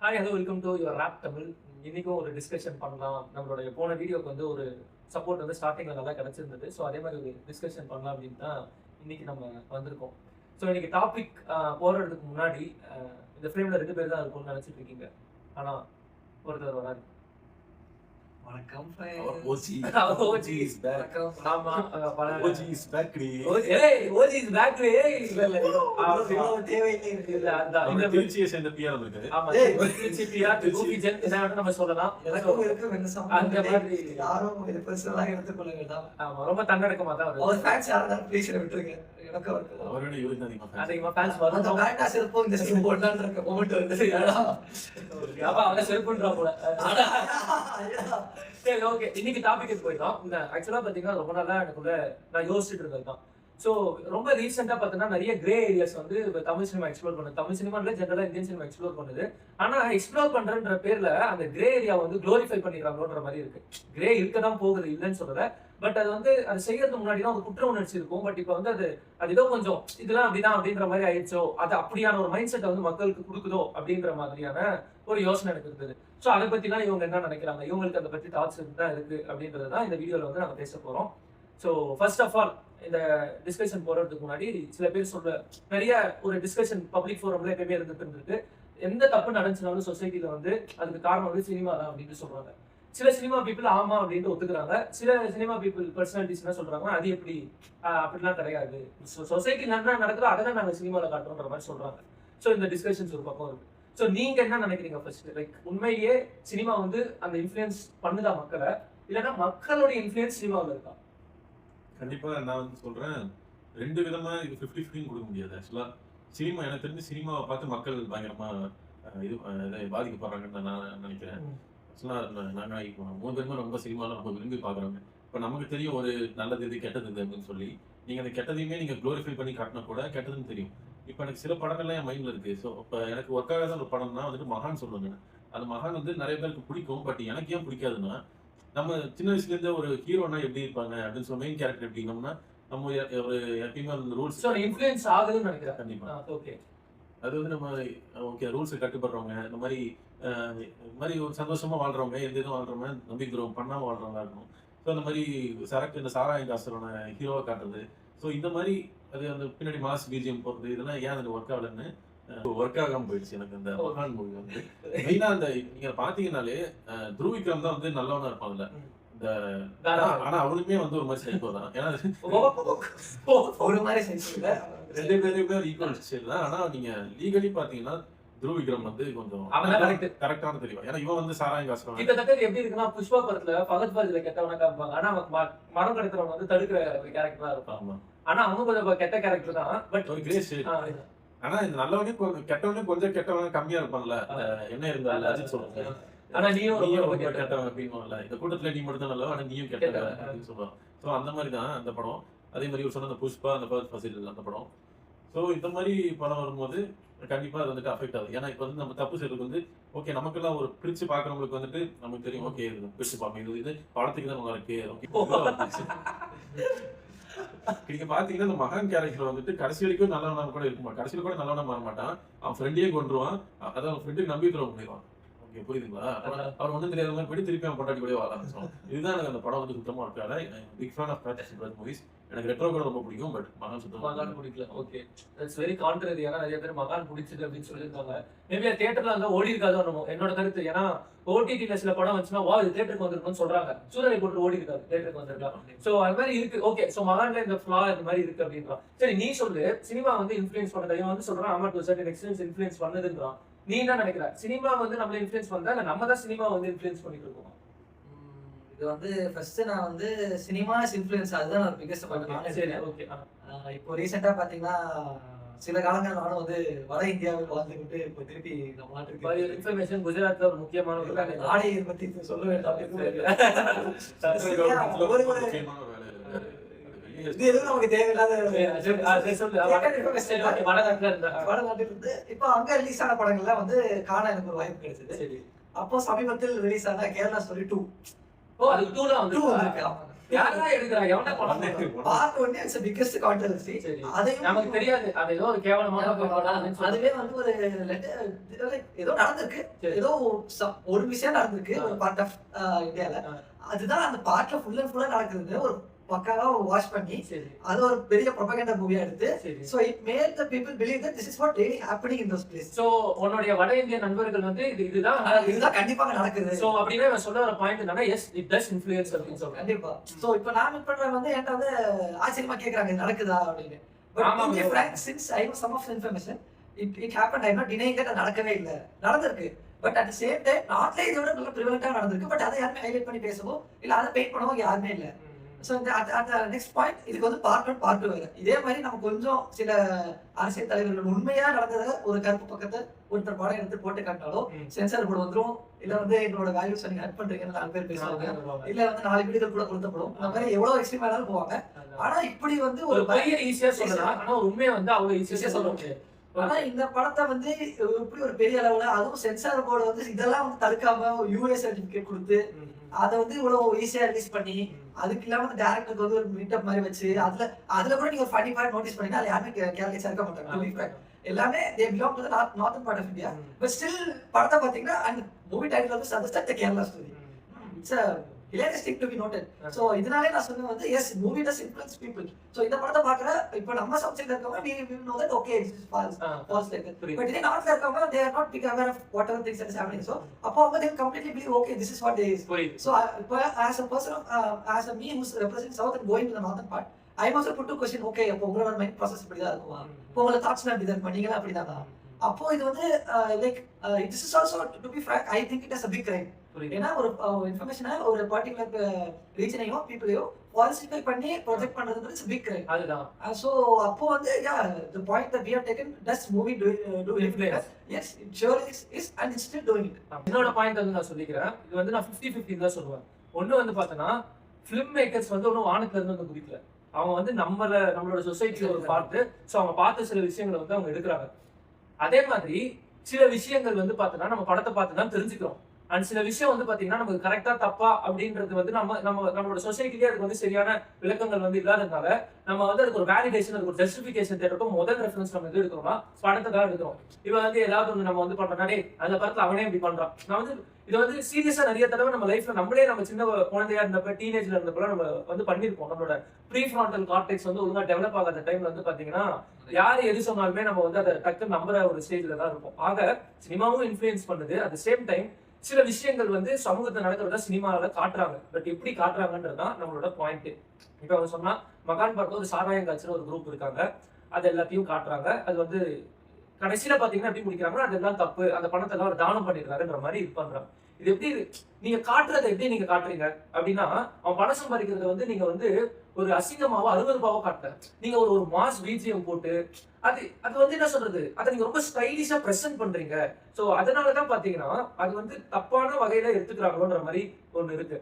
Hi hello welcome to your rap Tamil. இன்னைக்கும் ஒரு discussion பண்ணலாம். நம்மளுடைய போன வீடியோக்கு வந்து ஒரு சப்போர்ட் வந்து ஸ்டார்டிங்ல நல்லா கிடைச்சிருந்தது. ஸோ அதே மாதிரி ஒரு டிஸ்கஷன் பண்ணலாம் அப்படின்னு தான் இன்னைக்கு நம்ம வந்திருக்கோம். ஸோ இன்னைக்கு டாபிக் போறதுக்கு முன்னாடி இந்த ஃப்ரேம்ல 2 பேர் தான் இருக்கும்னு நினைச்சிட்டு இருக்கீங்க. ஆனா ஒருத்தர் வராது. வணக்கம் OG is back. ஆமா OG is back. OG is back. தேவையில்லை. இந்த திருச்சியை சேர்ந்த PR இருக்கு. ஆமா திருச்சி PR கோபிஜன் இதை நம்ம சொல்லலாம். அந்த மாதிரி யாரும் இது பெர்சனலா எடுத்துக்கொள்ள வேண்டாம். ஆமா ரொம்ப தன்னடக்கமா தான் வருது. அவர் ஃபேன்ஸ் யாராவது ப்ளீஸ் விட்டுருங்க. எனக்கு அவரோட இவருக்கு அதிகமா ஃபேன்ஸ் அந்த வரும். பேண்டா செல்போன் இந்த ஸ்கிம் போட்டான்னு இருக்க மொமெண்ட் வந்து அப்ப அவன செல்போன்றா போல. சரி ஓகே, இன்னைக்கு டாபிக் போயிடலாம். இந்த ஆக்சுவலா பாத்தீங்கன்னா ரொம்ப நாளா எனக்குள்ள நான் யோசிச்சுட்டு இருந்தேன். ஸோ ரொம்ப ரீசெண்டா பார்த்தீங்கன்னா நிறைய கிரே ஏரியாஸ் வந்து இப்போ தமிழ் சினிமா எக்ஸ்ப்ளோர் பண்ணுது. தமிழ் சினிமால ஜென்ரலா இந்தியன் சினிமா எக்ஸ்ப்ளோர் பண்ணுது. ஆனா எக்ஸ்ப்ளோர் பண்றன்ற பேர்ல அந்த கிரே ஏரியா வந்து குளோரிஃபை பண்ணிடுறாங்களோன்ற மாதிரி இருக்கு. கிரே இருக்கதான் போகுது, இல்லைன்னு சொல்லல. பட் அது வந்து அது செய்யறதுக்கு முன்னாடி தான் ஒரு குற்ற உணர்ச்சி இருக்கும். பட் இப்போ வந்து அது ஏதோ கொஞ்சம் இதெல்லாம் அப்படிதான் அப்படின்ற மாதிரி ஆயிடுச்சோ, அது அப்படியான ஒரு மைண்ட் செட்டை வந்து மக்களுக்கு கொடுக்குதோ அப்படின்ற மாதிரியான ஒரு யோசனை எனக்கு இருந்தது. ஸோ அதை பத்திலாம் இவங்க என்ன நினைக்கிறாங்க, இவங்களுக்கு அதை பத்தி தாட்ஸ் தான் இருக்கு அப்படின்றது தான் இந்த வீடியோல வந்து நாங்கள் பேச போறோம். ஸோ ஃபர்ஸ்ட் ஆஃப் ஆல் இந்த டிஸ்கஷன் போறதுக்கு முன்னாடி சில பேர் சொல்ற நிறைய ஒரு டிஸ்கஷன் பப்ளிக் ஃபோரம்ல எப்பயுமே இருந்துட்டு எந்த தப்பு நடந்துச்சுனாலும் சொசைட்டில வந்து அதுக்கு காரணம் வந்து சினிமா தான் அப்படின்னு சொல்றாங்க. சில சினிமா பீப்புள் ஆமா அப்படின்ட்டு ஒத்துக்கிறாங்க. சில சினிமா பீப்புள் பர்சனாலிட்டிஸ் என்ன சொல்றாங்க, அது எப்படி அப்படிலாம் கிடையாது, சொசைட்டி நல்லா நடக்குதோ அதை தான் நாங்கள் சினிமாவில் காட்டுறோன்ற மாதிரி சொல்றாங்க. ஸோ இந்த டிஸ்கஷன்ஸ் ஒரு பக்கம் இருக்கு. ஸோ நீங்க என்ன நினைக்கிறீங்க ஃபர்ஸ்ட்? லைக் உண்மையிலேயே சினிமா வந்து அந்த இன்ஃப்ளூயன்ஸ் பண்ணுதா மக்களை, இல்லைன்னா மக்களோட இன்ஃப்ளூயன்ஸ் சினிமாவில் இருக்கா? கண்டிப்பா நான் வந்து சொல்றேன், 2 விதமா இது 50-50 கொடுக்க முடியாது. ஆக்சுவலா சினிமா எனக்கு தெரிஞ்சு சினிமாவை பார்த்து மக்கள் பயங்கரமா இது பாதிக்கப்படுறாங்கன்னு நான் நினைக்கிறேன். ஆக்சுவலா நாங்கள் இப்போ 3 பேருமே ரொம்ப சினிமாவில் ரொம்ப விரும்பி பார்க்குறாங்க. இப்போ நமக்கு தெரியும் ஒரு நல்லது இது கெட்டது இது அப்படின்னு சொல்லி, நீங்கள் அந்த கெட்டதையுமே நீங்கள் க்ளோரிஃபை பண்ணி காட்டினா கூட கெட்டதுன்னு தெரியும். இப்போ எனக்கு சில படங்கள்லாம் என் மைண்டில் இருக்குது. ஸோ இப்போ எனக்கு ஒர்க் ஆகாத ஒரு படம்னா வந்துட்டு மகான் சொல்லுவாங்க. அந்த மகான் வந்து நிறைய பேருக்கு பிடிக்கும். பட் எனக்கு ஏன் பிடிக்காதுன்னா, நம்ம சின்ன வயசுலேருந்தே ஒரு ஹீரோனா எப்படி இருப்பாங்க அப்படின்னு சொல்லி மெயின் கேரக்டர் எப்படின்னோம்னா நம்ம ஒரு எப்பயுமே அந்த ரூல்ஸ் இன்ஃப்ளூயன்ஸ் ஆகுதுன்னு நினைக்கிறேன். கண்டிப்பா ஓகே, அது வந்து நம்ம ஓகே ரூல்ஸை கட்டுப்படுறவங்க, இந்த மாதிரி ஒரு சந்தோஷமா வாழ்றவங்க, எந்த இதுவும் வாழ்றவங்க, நம்பிக்கை துரோகம் பண்ணாம வாழ்றவங்க இருக்கணும். ஸோ அந்த மாதிரி சரக்கு இந்த சாராயம் காசுறான ஹீரோவை காட்டுறது. ஸோ இந்த மாதிரி அது அந்த பின்னாடி மாஸ் பிஜிஎம் போடுறது, இதெல்லாம் ஏன் அது ஒர்க் ஆகலன்னு ஒர்க் ஆகாம போயிடுச்சு எனக்கு அந்த மகான் மூவி வந்து. மெயினா அந்த நீங்க பாத்தீங்கன்னாலே துருவ் விக்ரம் தான் வந்து நல்லவனா இருப்பாங்கல்ல இந்த, ஆனா அவனுமே வந்து ஒரு மாதிரி சைக்கோ தான். ஏன்னா ஒரு மாதிரி சைஸ் இல்ல, 2 பேருமே ஈக்குவல் ஸ்டைல் தான். ஆனா நீங்க லீகலி பாத்தீங்கன்னா துருவ் விக்ரம் வந்து கொஞ்சம் கரெக்டான தெரியும். ஏன்னா இவன் வந்து சாராயம் காசுறான். கிட்டத்தட்ட எப்படி இருக்குன்னா புஷ்பா படத்துல பகத் பாஜில கெட்டவனா காப்பாங்க. ஆனா மரம் கடத்துறவன் வந்து தடுக்கிற ஒரு கேரக்டரா இருப்பான். ஆனா அவங்க கொஞ்சம் கெட்ட கேரக்டர் தான். பட் ஒரு கிரேஸ். ஆனா இந்த நல்லவனே கெட்டவனே கொஞ்சம் கெட்டவனே கம்மியா இருப்பான்ல, என்ன இருந்தாலும் அஜித் சொல்றாங்க. ஆனா நீயும் ரொம்ப கெட்டவன் அப்படின்னுவாங்கல்ல, இந்த கூட்டத்துல நீ மட்டும் தான் நல்லவன் ஆனா நீயும் கெட்டவன் அப்படின்னு சொல்லுவான். ஸோ அந்த மாதிரி தான் அந்த படம். அதே மாதிரி ஒரு சொன்ன அந்த புஷ்பா, அந்த ஃபர்ஸ்ட் அந்த படம். ஸோ இந்த மாதிரி படம் வரும்போது கண்டிப்பா அது வந்துட்டு அஃபெக்ட் ஆகுது. ஏன்னா இப்போ வந்து நம்ம தப்பு செய்யறது வந்து ஓகே, நமக்கெல்லாம் ஒரு பிரிச்சு பாக்குறவங்களுக்கு வந்துட்டு நமக்கு தெரியும், ஓகே இது பிரிச்சு பார்ப்போம், இது படத்துக்கு தான் நல்லா இருக்கு. நீங்க பாத்தீங்கன்னா இந்த மகான் கேரக்டர் வந்துட்டு கடைசி வரைக்கும் நல்லவனா கூட இருக்குமா, கடைசியில கூட நல்லவனா மாற மாட்டான். அவன் ஃப்ரெண்டையே கொண்டுருவான். அதான் அவன் ஃப்ரெண்டுக்கு நம்பி தர முடியும். ஓகே புரியுதுங்களா? அவர் ஒன்றும் தெரியாத மாதிரி போய் திருப்பி அவன் பொண்டாட்டி கூட வாழ ஆரம்பிச்சோம். இதுதான் எனக்கு அந்த படம் வந்து சுத்தமா இருக்காது. Big fan of Karthik movies. எனக்கு ரெட்ரோ கூட ரொம்ப பிடிக்கும். பட் மகான் சுத்தமா பிடிக்கல. Okay, that's very contrary. ஏன்னா நிறைய பேர் மகான் பிடிச்சது அப்படின்னு சொல்லியிருக்காங்க. மேபி தியேட்டர்ல இருந்தா ஓடி இருக்காதோ என்னோட கருத்து. ஏன்னா ஓடிடில சில படம் வந்துச்சுன்னா வா இது தியேட்டருக்கு வந்திருக்கும்னு சொல்றாங்க. சூரியனை போட்டு ஓடி இருக்காது, தியேட்டருக்கு வந்திருக்கலாம். சோ அது மாதிரி இருக்கு. ஓகே, சோ மகான்ல இந்த ஃபிளா இந்த மாதிரி இருக்கு அப்படின்றான். சரி, நீ சொல்லு, சினிமா வந்து இன்ஃப்ளூயன்ஸ் பண்ணதை இவன் வந்து சொல்றான். ஆமா, டு சர்டன் எக்ஸ்டென்ட் இன்ஃப்ளூயன்ஸ் பண்ணதுன்றான். நீ என்ன நினைக்கிற? சினிமா வந்து நம்மள இன்ஃப்ளூயன்ஸ் பண்ணா இல்ல நம்ம தான் சினிமா வந்து இன்ஃப்ளூயன்ஸ் பண்ணிட்டு இருக்கோம்? இது வந்து ஃபர்ஸ்ட் நான் வந்து சினிமா இன்ஃப்ளூயன்ஸ் அதுதான் நான் பிகஸ்ட் பண்ணேன். சரி ஓகே. இப்போ ரீசெண்டா பாத்தீங்கன்னா சில காலங்கள் நானும் வந்து வட இந்தியாவில் வாழ்ந்துகிட்டு இப்போ திருப்பி நம்ம நாட்டுக்கு இன்ஃபர்மேஷன் குஜராத்ல ஒரு முக்கியமான ஒரு நாடை பத்தி சொல்ல வேண்டாம். இது எதுவும் நமக்கு தேவையில்லாத வடநாட்டில் இருந்து இப்போ அங்க ரிலீஸ் ஆன படங்கள்லாம் வந்து காண எனக்கு ஒரு வாய்ப்பு கிடைச்சது. அப்போ சமீபத்தில் ரிலீஸ் ஆன கேரளா ஸ்டோரி 2 ஓ அது 2 தான் 2 வந்து வந்திருக்கு. ஆமா. யாரா எடுக்குறா எவன படம் பார்ட் 1 இட்ஸ் பிக்கெஸ்ட் கான்ட்ரோவர்சி. சரி அதையும் நமக்கு தெரியாது அது ஏதோ ஒரு கேவலமான படம் அப்படின்னு சொல்லி அதுவே வந்து ஒரு ஏதோ நடந்திருக்கு. ஏதோ ஒரு விஷயம் நடந்திருக்கு ஒரு பார்ட் ஆஃப் இந்தியால. அதுதான் அந்த பார்ட்ல ஃபுல் அண்ட் ஃபுல்லா நடக்குது. ஒரு பக்காவா வாஷ் பண்ணி சரி அது ஒரு பெரிய ப்ரொபகண்டா மூவியா எடுத்து சரி so it made the people believe that this is what really happening in those places. So உன்னுடைய வட இந்திய நண்பர்கள் வந்து இதுதான் இதுதான் கண்டிப்பா நடக்குது. சோ அப்படினா இவன் சொல்ற ஒரு பாயிண்ட் என்னன்னா எஸ் இட் டஸ் இன்ஃப்ளூயன்ஸ் அப்படின்னு சொல்றாங்க. கண்டிப்பா. சோ இப்போ நான் மீட் பண்றவங்க வந்து என்கிட்ட வந்து ஆச்சரியமா கேக்குறாங்க இது நடக்குதா அப்படின்னு. ஆமா, but bro. frank since I know some of the information it happened. I'm not denying that அது நடக்கவே இல்ல. நடந்திருக்கு. But at the same time நாட்ல இதை விட நல்ல பிரிவலண்டா நடந்திருக்கு. பட் அதை யாருமே ஹைலைட் பண்ணி பேசவோ இல்ல அதை பெயிண்ட் பண்ணவோ யாருமே இல்ல. ஸோ இந்த அந்த நெக்ஸ்ட் பாயிண்ட் இதுக்கு வந்து பார்ட் 1 பார்ட் 2 வேறு. இதே மாதிரி நம்ம கொஞ்சம் சில அரசியல் தலைவர்கள் உண்மையா நடந்ததை ஒரு கருப்பு பக்கத்தை ஒருத்தர் படம் எடுத்து போட்டு காட்டினாலும் சென்சார் போர்டு வந்துடும். இல்ல வந்து என்னோட வேல்யூஸ் நீங்க ஆட் பண்றீங்கன்னு 4 பேர் பேசுவாங்க. இல்ல வந்து 4 வீடுகள் கூட கொடுத்தப்படும். அந்த மாதிரி எவ்வளவு எக்ஸ்ட்ரீம் ஆனாலும் போவாங்க. ஆனா இப்படி வந்து ஒரு பையன் ஈஸியா சொல்லலாம் ஆனா உண்மையை வந்து அவ்வளவு ஈஸியா சொல்ல முடியாது. ஆனா இந்த படத்தை வந்து இப்படி ஒரு பெரிய அளவுல அதுவும் சென்சார் போர்டு வந்து இதெல்லாம் வந்து தடுக்காம யூஏ சர்டிபிகேட் கொடுத்து அதை வந்து இவ்வளவு ஈஸியா ரிலீஸ் பண்ணி அதுக்கு இல்லாம அந்த டேரக்டருக்கு வந்து ஒரு மீட்டப் மாதிரி வச்சு அதுல கூட நீங்க ஒரு ஃபன்னி பார்ட் நோட்டீஸ் பண்ணீங்கன்னா அது யாருமே கேரளா இருக்க மாட்டாங்க. எல்லாமே they belong to the northern part of India. But still படத்தை பாத்தீங்கன்னா and movie title வந்து suggested the Kerala story. It's a hilarious thing to be noted. So இதனாலே நான் சொன்னது வந்து yes movie does influence people. So இந்த படத்தை பார்க்கற இப்போ நம்ம சப்ஜெக்ட்ல இருக்கவங்க we know that okay this is false like that. But இதே நார்த்ல இருக்கவங்க they are not big aware of whatever things that is happening. So அப்போ அவங்க they completely believe okay this is what they is. So as a person as a me who's representing south and going to the northern part I also put to question okay அப்போ உங்களோட mind process இப்படி தான் இருக்குமா, இப்போ உங்களோட தாட்ஸ்லாம் இப்படி தான் பண்ணீங்களா அப்படி தானா. அப்போ இது வந்து like this is also to be frank I think it has a big crime. ஏன்னா ஒரு இன்ஃபர்மேஷனை ஒரு பர்டிகுலர் ரீஜனையோ பீப்புளையோ பாலிசிஃபை பண்ணி ப்ரொஜெக்ட் பண்றது இட்ஸ் பிக் கிரைம். அதுதான் சோ அப்போ வந்து the point that we have taken does movie do influence. Yes it surely is and it's still doing it. என்னோட பாயிண்ட் வந்து நான் சொல்லிக்கிறேன். இது வந்து நான் 50-50 தான் சொல்லுவேன். ஒண்ணு வந்து பார்த்தனா ஃபிலிம் மேக்கர்ஸ் வந்து ஒன்றும் வானத்துல இருந்து வந்து குதிக்கல. அவங்க வந்து நம்மளோட சொசைட்டில ஒரு பார்த்து ஸோ அவங்க பார்த்த சில விஷயங்களை வந்து அவங்க எடுக்கிறாங்க. அதே மாதிரி சில விஷயங்கள் வந்து பார்த்தோன்னா நம்ம படத்தை பார்த்து தான் தெரிஞ்சுக்கிறோம். அண்ட் சில விஷயம் வந்து பாத்தீங்கன்னா நமக்கு கரெக்டா தப்பா அப்படின்றது வந்து நம்மளோட சொசைட்டிலேயே அதுக்கு வந்து சரியான விளக்கங்கள் வந்து இல்லாததுனால நம்ம வந்து அதுக்கு ஒரு வேலிடேஷன் அதுக்கு ஒரு ஜஸ்டிபிகேஷன் தேடுறப்போ முதல் ரெஃபரன்ஸ் நம்ம எது எடுக்கிறோம்னா படத்தை தான் எடுக்கிறோம். இவன் வந்து ஏதாவது ஒன்று நம்ம வந்து பண்றோம்னா அந்த படத்துல அவனே இப்படி பண்றான். நான் வந்து இதை வந்து சீரியஸா நிறைய தடவை நம்ம லைஃப்ல நம்மளே நம்ம சின்ன குழந்தையா இருந்தப்ப டீனேஜ்ல இருந்தப்ப நம்ம வந்து பண்ணிருப்போம். நம்மளோட ப்ரீஃப்ரான்டல் கார்டெக்ஸ் வந்து ஒழுங்கா டெவலப் ஆகாத டைம்ல வந்து பாத்தீங்கன்னா யாரு எது சொன்னாலுமே நம்ம வந்து அதை டக்கு நம்புற ஒரு ஸ்டேஜ்ல தான் இருப்போம். ஆக சினிமாவும் இன்ஃப்ளூயன்ஸ் பண்ணுது. அட் த சேம் டைம் சில விஷயங்கள் வந்து சமூகத்தை நடக்கிறத சினிமாவில காட்டுறாங்க. பட் எப்படி காட்டுறாங்கன்றதுதான் நம்மளோட பாயிண்ட். இப்ப அவங்க சொன்னா மகான் படத்துல ஒரு சாராயம் காய்ச்சல் ஒரு குரூப் இருக்காங்க, அது எல்லாத்தையும் காட்டுறாங்க. அது வந்து கடைசியில பாத்தீங்கன்னா எப்படி முடிக்கிறாங்கன்னா அதெல்லாம் தப்பு, அந்த பணத்தை எல்லாம் ஒரு தானம் பண்ணிருக்காருன்ற மாதிரி இது பண்றாங்க. இது எப்படி நீங்க காட்டுறதை எப்படி நீங்க காட்டுறீங்க அப்படின்னா அவன் பணம் சம்பாதிக்கிறத வந்து நீங்க வந்து ஒரு அசிங்கமாவோ அருவருப்பாவோ காட்டல. நீங்க ஒரு மாஸ் பிஜிஎம் போட்டு அது வந்து என்ன சொல்றது அதை நீங்க ரொம்ப ஸ்டைலிஷா பிரசன்ட் பண்றீங்க. சோ அதனாலதான் பாத்தீங்கன்னா அது வந்து தப்பான வகையில எடுத்துக்கிறாங்களோன்ற மாதிரி ஒண்ணு இருக்கு.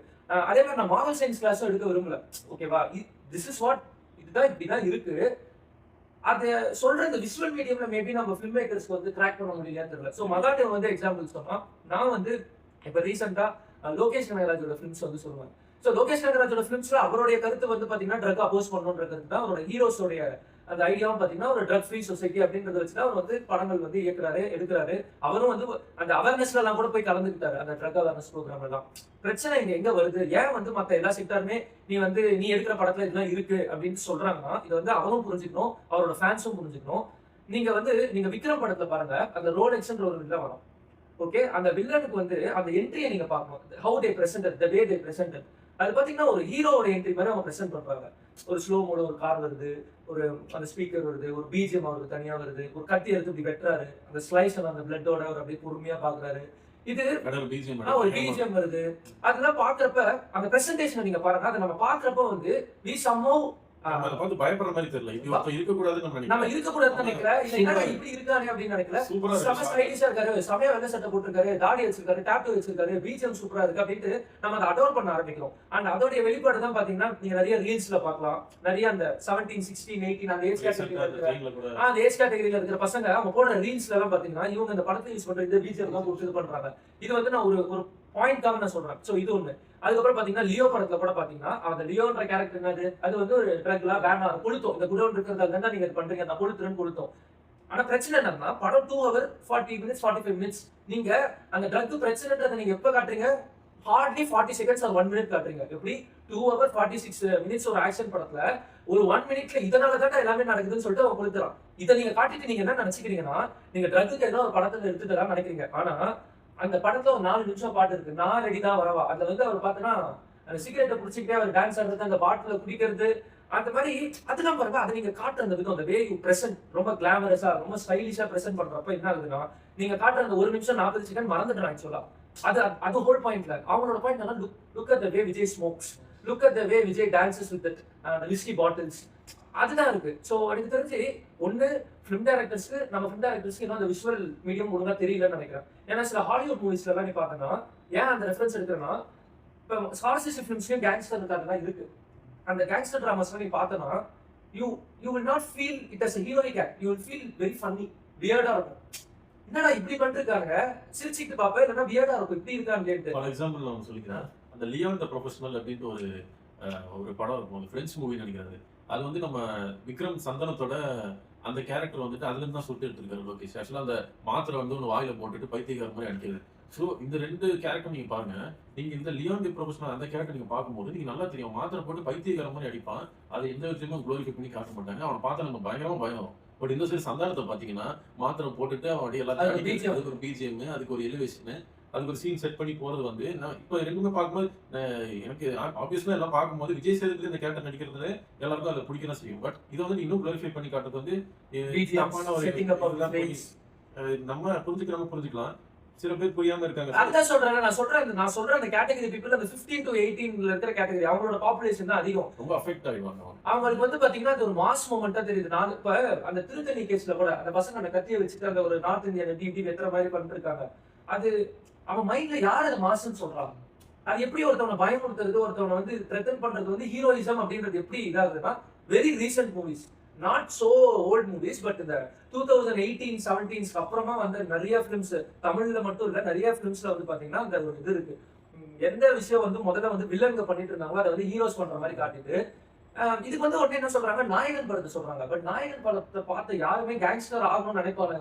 அதே மாதிரி நான் மாரல் சயின்ஸ் கிளாஸும் எடுக்க விரும்பல. ஓகேவா, திஸ் இஸ் வாட் இதுதான் இப்படிதான் இருக்கு. அதை சொல்ற விஷுவல் மீடியம்ல மேபி நம்ம ஃபில்ம் மேக்கர்ஸ்க்கு வந்து கிராக் பண்ண முடியலையான்னு தெரியல. ஸோ மகாதேவ் வந்து எக்ஸாம்பிள் சொன்னா நான் வந்து இப்ப ரீசெண்டா லோகேஷ் கனகராஜோட ஃபிலிம்ஸ் வந்து சொல்லுவேன். ஸோ லோகேஷ் கனகராஜோட ஃபிலிம்ஸ்ல அவருடைய கருத்து வந்து பாத்தீங்கன்னா ட்ரக் அப்போஸ் பண்ணணுன்ற கருத்து தான். அவரோட ஹீரோஸோடைய அந்த ஐடியாவும் பாத்தீங்கன்னா ஒரு ட்ரக் ஃப்ரீ சொசைட்டி அப்படின்றத வச்சுதான் அவர் வந்து படங்கள் வந்து இயக்குறாரு எடுக்கிறாரு. அவரும் வந்து அந்த அவேர்னஸ்ல எல்லாம் கூட போய் கலந்துக்கிட்டாரு அந்த ட்ரக் அவேர்னஸ் ப்ரோக்ராம் எல்லாம். பிரச்சனை இங்க எங்க வருது, ஏன் வந்து மத்த எல்லா செக்டாருமே நீ எடுக்கிற படத்துல இதெல்லாம் இருக்கு அப்படின்னு சொல்றாங்கன்னா இதை வந்து அவரும் புரிஞ்சுக்கணும், அவரோட ஃபேன்ஸும் புரிஞ்சுக்கணும். நீங்க விக்ரம் படத்துல பாருங்க, அந்த ரோலெக்ஸ்ன்ற ஒரு வில்லன் வரும். ஓகே, அந்த வில்லனுக்கு வந்து அந்த என்ட்ரியை நீங்க பார்க்கணும். How they presented, the way they presented. அது பாத்தீங்கன்னா ஒரு ஹீரோவோட என்ட்ரி மாதிரி அவங்க பிரசன்ட் பண்றாங்க. ஒரு ஸ்லோ மோட ஒரு கார் வருது, ஒரு அந்த ஸ்பீக்கர் வருது, ஒரு பிஜிஎம் அவருக்கு தனியா வருது, ஒரு கத்தி எடுத்து இப்படி வெட்டுறாரு, அந்த ஸ்லைஸ் அந்த பிளட்டோட அவர் அப்படியே பொறுமையா பாக்குறாரு. இது ஒரு பிஜிஎம் வருது. அதெல்லாம் பாக்குறப்ப அந்த பிரசன்டேஷன் நீங்க பாருங்க, அதை நம்ம பாக்குறப்ப வந்து வி சம்ஹவ் பயப்படுற மாதிரி தெரியல. இது இருக்க கூடாதுன்னு நம்ம இருக்க கூடாதுன்னு நினைக்கிறேன். இப்படி இருக்கானே அப்படின்னு நினைக்கல. செம ஸ்டைலிஷா இருக்காரு, செமையா வெள்ளை சட்டை போட்டிருக்காரு, தாடி வச்சிருக்காரு, டாட்டூ வச்சிருக்காரு, பிஜிஎம் சூப்பரா இருக்கு அப்படின்ட்டு நம்ம அதை அடோர் பண்ண ஆரம்பிக்கிறோம். அண்ட் அதோடைய வெளிப்பாடு தான் பாத்தீங்கன்னா நீங்க நிறைய ரீல்ஸ்ல பாக்கலாம். நிறைய அந்த 17, 16, 18 அந்த ஏஜ் கேட்டகரியில இருக்கிற பசங்க அவங்க போடுற ரீல்ஸ்ல எல்லாம் பாத்தீங்கன்னா இவங்க இந்த படத்தை யூஸ் பண்ற இந்த பிஜிஎம் தான் கொடுத்து பண்றாங்க. இது வந்து நான் ஒரு பாயிண்ட்காக நான் சொல்றேன். ஸோ இது ஒண்ணு. அதுக்கப்புறம் பாத்தீங்கன்னா லியோ படத்துல கூட பாத்தீங்கன்னா அந்த லியோன்ற கேரக்டர் என்னது, அது வந்து ஒரு ட்ரக்லாம் வேணா கொளுத்தோம், இந்த குடோன் இருக்கிறதால தான் நீங்க பண்றீங்க, நான் கொளுத்துறேன்னு கொளுத்தோம். ஆனா பிரச்சனை என்னன்னா படம் 2 hours 40 minutes 45 minutes. நீங்க அந்த ட்ரக் பிரச்சனைன்றதை நீங்க எப்ப காட்டுறீங்க, ஹார்ட்லி 40 seconds or 1 minute காட்டுறீங்க. எப்படி 2 hours 46 minutes ஒரு ஆக்ஷன் படத்துல ஒரு 1 minute இதனால தான் எல்லாமே நடக்குதுன்னு சொல்லிட்டு அவன் கொடுத்துறான். இதை நீங்க காட்டிட்டு நீங்க என்ன நினைச்சுக்கிறீங்கன்னா, நீங்க ட்ரக்குக்கு ஏதோ ஒரு படத்துல எடுத்துட்டு நினைக்கிறீங்க. ஆனா அந்த படத்துல ஒரு 4 நிமிஷம் பாட்டு இருக்கு, நான் ரெடி தான் வரவா. அதுல வந்து அவர் பார்த்தோன்னா அந்த சிகரெட்டை பிடிச்சிக்கிட்டே அவர் டான்ஸ் ஆடுறது, அந்த பாட்டில குடிக்கிறது, அந்த மாதிரி அதெல்லாம் பாருங்க. அதை நீங்க காட்டுற அந்த விதம், அந்த வே யூ பிரசன்ட், ரொம்ப கிளாமரஸா ரொம்ப ஸ்டைலிஷா பிரசன்ட் பண்றப்ப என்ன ஆகுதுன்னா, நீங்க காட்டுற அந்த 1 நிமிஷம் 40 செகண்ட் மறந்துடுறாங்க ஆக்சுவலா. அது ஹோல் பாயிண்ட்ல அவங்களோட பாயிண்ட் என்னன்னா, look at the way Vijay smokes, look at the way Vijay dances with whisky bottles, அதுதான் இருக்கு. ஸோ எனக்கு தெரிஞ்சு ஒன்னு ஃபிலிம் டைரக்டர்ஸ்க்கு, நம்ம ஃபிலிம் டைரக்டர்ஸ்க்கு இன்னும் அந்த விஷுவல் மீடியம் ஒழுங்கா தெரியலன்னு நினைக்கிறேன். ஏன்னா சில ஹாலிவுட் மூவிஸ்ல எல்லாம் நீ பார்த்தோன்னா, ஏன் அந்த ரெஃபரன்ஸ் எடுக்கிறேன்னா, இப்போ ஸ்கார்சிசி ஃபிலிம்ஸ்லயும் கேங்ஸ்டர் இருக்காதுலாம் இருக்கு. அந்த கேங்ஸ்டர் டிராமாஸ் நீ பார்த்தனா, you will not feel it as a heroic act, you will feel very funny, weird-ஆ இருக்கும். என்னடா இப்படி பண்ணிருக்காங்க, சிரிச்சிட்டு பாப்பா, இல்லைன்னா weird-ஆ இருக்கும், இப்படி இருக்காங்க. ஃபார் எக்ஸாம்பிள் நான் சொல்லிக்கிறேன், அந்த லியோன் த ப்ரொஃபஷனல் அப்படின்ட்டு ஒரு படம் இருக்கும், அது ஃப்ரெஞ்ச் மூவி நினைக்கிறது. அது வந்து நம்ம விக்ரம் சந்தனத்தோட அந்த கேரக்டர் வந்துட்டு அதுல இருந்து தான் சுட்டு எடுத்திருக்காரு லோகேஷ். ஆக்சுவலா அந்த மாத்திரை வந்து ஒன்று வாயில போட்டுட்டு பைத்தியக்கார மாதிரி அடிக்கிறது. ஸோ இந்த 2 கேரக்டர் நீங்க பாருங்க. நீங்க இந்த லியோன் தி ப்ரொஃபஷனல் அந்த கேரக்டர் நீங்க பார்க்கும்போது நீங்க நல்லா தெரியும், மாத்திரை போட்டு பைத்தியக்கார மாதிரி அடிப்பான். அதை எந்த விதத்தையுமே குளோரிஃபை பண்ணி காட்ட மாட்டாங்க. அவனை பார்த்தா நம்ம பயங்கரமா பயம். பட் இந்த சைடு சந்தானத்தை பாத்தீங்கன்னா மாத்திரை போட்டுட்டு அவன் அப்படியே எல்லாத்தையும் அதுக்கு ஒரு பிஜிஎம், அதுக்கு ஒரு எலிவேஷன், அதுக்கு ஒரு சீன் செட் பண்ணி போறது வந்து நான் இப்போ ரெண்டுமே பார்க்கும்போது எனக்கு ஆப்வியஸ்லா எல்லாம் பார்க்கும்போது விஜய் சேதுபதி இந்த கேரக்டர் நடிக்கிறது எல்லாருக்கும் அதை பிடிக்க தான் செய்யும். பட் இதை வந்து இன்னும் குளோரிஃபை பண்ணி காட்டுறது வந்து நம்ம புரிஞ்சுக்கிறவங்க புரிஞ்சுக்கலாம், சில பேர் புரியாம இருக்காங்க. அதான் சொல்றேன், நான் சொல்றேன் அந்த கேட்டகரி பீப்புள் அந்த 15 to 18 இருக்கிற கேட்டகரி, அவங்களோட பாப்புலேஷன் தான் அதிகம், ரொம்ப அஃபெக்ட் ஆயிடுவாங்க. அவங்களுக்கு வந்து பாத்தீங்கன்னா அது ஒரு மாஸ் மூமெண்டா தெரியுது. நான் இப்ப அந்த திருத்தணி கேஸ்ல கூட அந்த பசங்க அந்த கத்தியை வச்சுட்டு அந்த ஒரு நார்த் இந்தியன் டிடி வெட்டுற மாதிரி பண்ணிட்டு இருக்காங்க. அது அவன் மைண்ட்ல யார் அது மாஸ்ன்னு சொல்றாங்க. அது எப்படி ஒருத்தவனை பயமுறுத்துறது, ஒருத்தவனை வந்து த்ரெட்டன் பண்றது வந்து ஹீரோயிசம் அப்படின்றது எப்படி இதாகுதுன்னா, very recent movies, not so old movies, but இந்த 2018-17 அப்புறமா வந்து நிறைய பிலிம்ஸ், தமிழ்ல மட்டும் இல்ல நிறைய பிலிம்ஸ்ல வந்து பாத்தீங்கன்னா அந்த ஒரு இது இருக்கு. எந்த விஷயம் வந்து முதல்ல வந்து வில்லங்க பண்ணிட்டு இருந்தாங்களோ அதை வந்து ஹீரோஸ் பண்ற மாதிரி காட்டிட்டு, இதுக்கு வந்து உடனே என்ன சொல்றாங்க, நாயகன் படத்தை சொல்றாங்க. பட் நாயகன் படத்தை பார்த்து யாருமே கேங்ஸ்டர் ஆகணும்னு நினைப்பாங்க.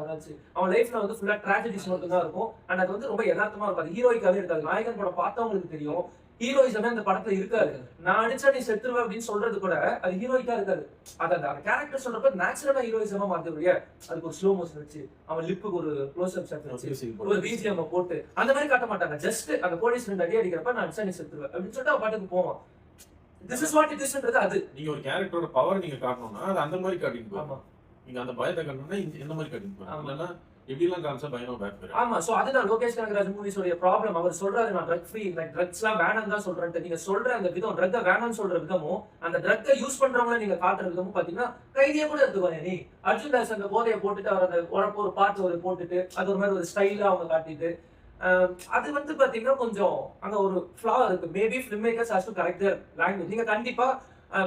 அவன் லைஃப்ல வந்து ஃபுல்லா ட்ராஜடிஸ் மட்டும் தான் இருக்கும். அண்ட் அது வந்து ரொம்ப யதார்த்தமா இருக்கும், அது ஹீரோய்க்காவே இருக்காது. நாயகன் படம் பார்த்தவங்களுக்கு தெரியும், ஹீரோயிசமே அந்த படத்துல இருக்காது. நான் அடிச்சா நீ செத்துருவ அப்படின்னு சொல்றது கூட அது ஹீரோயிக்கா இருக்காது. அது அந்த கேரக்டர் சொல்றப்ப நேச்சுரலா ஹீரோயிசமா மாத்திருவிய, அதுக்கு ஒரு ஸ்லோ மோஷன் வச்சு, அவன் லிப்புக்கு ஒரு க்ளோஸ் அப் ஷாட் வச்சு, ஒரு பிஜிஎம் போட்டு அந்த மாதிரி காட்ட மாட்டாங்க. ஜஸ்ட் அந்த போலீஸ் அடி அடிக்கிறப்ப நான் அடிச்சா நீ செத்துருவ அப்படின்னு சொல்லிட்டு அவன் பாட்டுக்கு போவான். This is what it isன்றது அது. நீங்க ஒரு கேரக்டரோட பவர் நீங்க காட்டணும்னா அது அந்த மாதிரி காட்டிட்டு போகும். நீங்க அந்த பயத்தை காட்டணும்னா இந்த மாதிரி காட்டிட்டு போகும். இல்லன்னா எப்படிலாம் காமிச்சா பயமா பேக் போயிடும். ஆமா, சோ அதுதான் லோகேஷ் கனகராஜ் மூவிஸோட ப்ராப்ளம். அவர் சொல்றாரு நான் ட்ரக் ஃப்ரீ, லைக் ட்ரக்ஸ்லாம் வேணாம்னு தான் சொல்றேன். நீங்க சொல்ற அந்த விதம், ட்ரக்கை வேணாம்னு சொல்ற விதமும் அந்த ட்ரக்கை யூஸ் பண்றவங்கள நீங்க காட்டுற விதமும் பாத்தீங்கன்னா கைதியா கூட எடுத்துக்கோங்க. நீ அர்ஜுன் தாஸ் அந்த போதையை போட்டுட்டு அவர் அந்த உடம்பு ஒரு பாட்டு ஒரு போட்டுட்டு அது ஒரு மாதிரி ஒரு ஸ்டைலா அவங்க காட்டிட்டு, அது வந்து பாத்தீங்கன்னா கொஞ்சம் அங்க ஒரு ஃபிளா இருக்கு. Maybe film makers has to correct their language. நீங்க கண்டிப்பா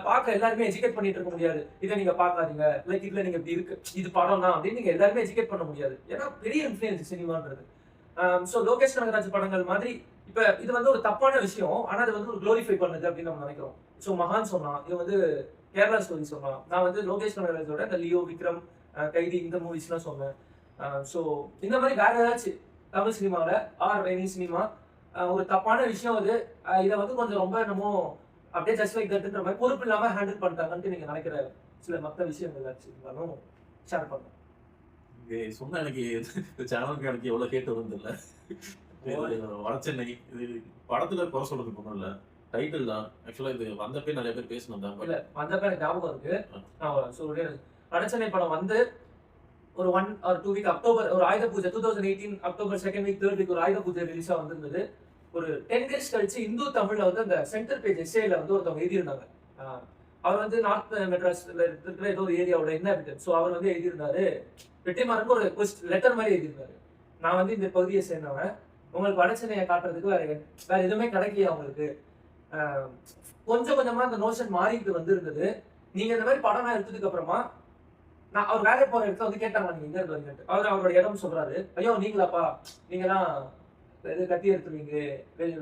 பார்க்க எல்லாருமே எஜுகேட் பண்ணிட்டு இருக்க முடியாது. இதை நீங்க பாக்காதீங்க, லைக் இதுல நீங்க இப்படி இருக்கு, இது படம் தான் அப்படின்னு நீங்க எல்லாருமே எஜுகேட் பண்ண முடியாது. ஏன்னா பெரிய இன்ஃபுளுன்ஸ் சினிமான்றது. ஸோ லோகேஷ் கனகராஜ் படங்கள் மாதிரி இப்ப இது வந்து ஒரு தப்பான விஷயம், ஆனா அது வந்து ஒரு க்ளோரிஃபை பண்ணுது அப்படின்னு நம்ம நினைக்கிறோம். ஸோ மகான் சொன்னான், இது வந்து கேரளா ஸ்டோரி சொன்னான். நான் வந்து லோகேஷ் கனகராஜோட இந்த லியோ, விக்ரம், கைதி இந்த மூவிஸ்லாம் சொன்னேன். ஸோ இந்த மாதிரி வேற ஏதாச்சும் தமிழ் சினிமாவில் ஆர் எனி சினிமா ஒரு தப்பான விஷயம் அது, இதை வந்து கொஞ்சம் ரொம்ப என்னமோ அப்படியே ஜஸ்ட் லைக் தட்ன்ற மாதிரி பொறுப்பு இல்லாம ஹேண்டில் பண்ணிட்டாங்கன்னு நீங்க நினைக்கிற சில மற்ற விஷயங்கள் இருந்தாலும் ஷேர் பண்ணுங்க. சொன்னா எனக்கு இந்த சேனலுக்கு எனக்கு எவ்வளவு கேட்டு வந்து வடச்சென்னை இது படத்துல குறை சொல்றதுக்கு ஒன்றும் இல்லை, டைட்டில் தான். ஆக்சுவலா இது வந்தப்பே நிறைய பேர் பேசணும். இல்ல வந்தப்ப எனக்கு ஞாபகம் இருக்கு. வடச்சென்னை படம் வந்து ஒரு 1 or 2 வீக் அக்டோபர் ஒரு ஆயுத பூஜை 2018 October 2nd week 3rd week ஒரு ஆயுத பூஜை ரிலீஸா வந்திருந்தது. ஒரு 10 days கழிச்சு இந்து தமிழ்ல வந்து அந்த சென்டர் பேஜ் எஸ்ஏல வந்து ஒருத்தவங்க எழுதியிருந்தாங்க. அவர் வந்து நார்த் மெட்ராஸ்ல இருக்கிற ஏதோ ஒரு ஏரியாவோட இன்ஹாபிட்டன்ட். ஸோ அவர் வந்து எழுதியிருந்தாரு, வெற்றிமாறனுக்கு ஒரு லெட்டர் மாதிரி எழுதியிருந்தாரு. நான் வந்து இந்த பகுதியை சேர்ந்தவன், உங்களுக்கு வடச்சென்னையை காட்டுறதுக்கு வேற எதுவுமே கிடைக்கலையா உங்களுக்கு, கொஞ்சம் கொஞ்சமா அந்த நோஷன் மாறிட்டு வந்து இருந்தது. நீங்க இந்த மாதிரி படம் எடுத்ததுக்கு அப்புறமா நான் அவர் வேலை போற இடத்துல வந்து கேட்டாங்க, நீங்க எங்க இருந்து வந்துட்டு அவரோட இடம் சொல்றாரு. ஐயோ நீங்களாப்பா, நீங்க தான் கத்தி எடுத்துருவீங்க,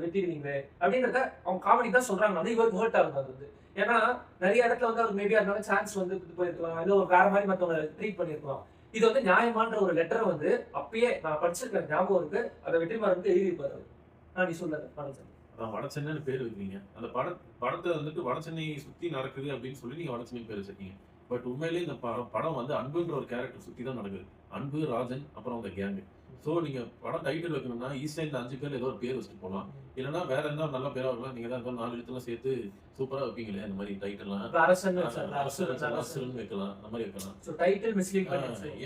வெட்டிடுவீங்க அப்படின்றத அவங்க காமெடி தான் சொல்றாங்க. வந்து இவருக்கு ஹர்ட் ஆகுது அது வந்து. ஏன்னா நிறைய இடத்துல வந்து அவர் மேபி அதனால சான்ஸ் வந்து போயிருக்கலாம், இல்லை ஒரு வேற மாதிரி மற்றவங்க ட்ரீட் பண்ணியிருக்கலாம். இது வந்து நியாயமான ஒரு லெட்டரை வந்து அப்பயே நான் படிச்சிருக்கேன், ஞாபகம் இருக்கு. அதை வெற்றிமாறனுக்கு எழுதியிருப்பாரு. நீ சொல்லல படம் அதான் வடச்சென்னைன்னு பேர் வைக்கிறீங்க. அந்த படத்தை வந்துட்டு வடச்சென்னை சுத்தி நடக்குது அப்படின்னு சொல்லி நீங்க வடச்சென்னை பேர் வச்சிருக்கீங்க. பட் உண்மையிலேயே இந்த படம் வந்து அன்புன்ற ஒரு கேரக்டர் சுத்தி தான் நடக்குது. அன்பு, ராஜன், அப்புறம் அந்த கேங்கு. ஸோ நீங்க படம் டைட்டில் வைக்கணும்னா ஈஸியா இந்த 5 பேர்ல ஏதோ ஒரு பேர் வச்சுட்டு போகலாம். இல்லைன்னா வேற என்ன நல்ல பேரா இருக்கலாம். நீங்க தான் 4 எழுத்துலாம் சேர்த்து சூப்பரா வைப்பீங்களே அந்த மாதிரி டைட்டில்லாம். அரசன் வைக்கலாம், அந்த மாதிரி வைக்கலாம். டைட்டில் மிஸ்லீட்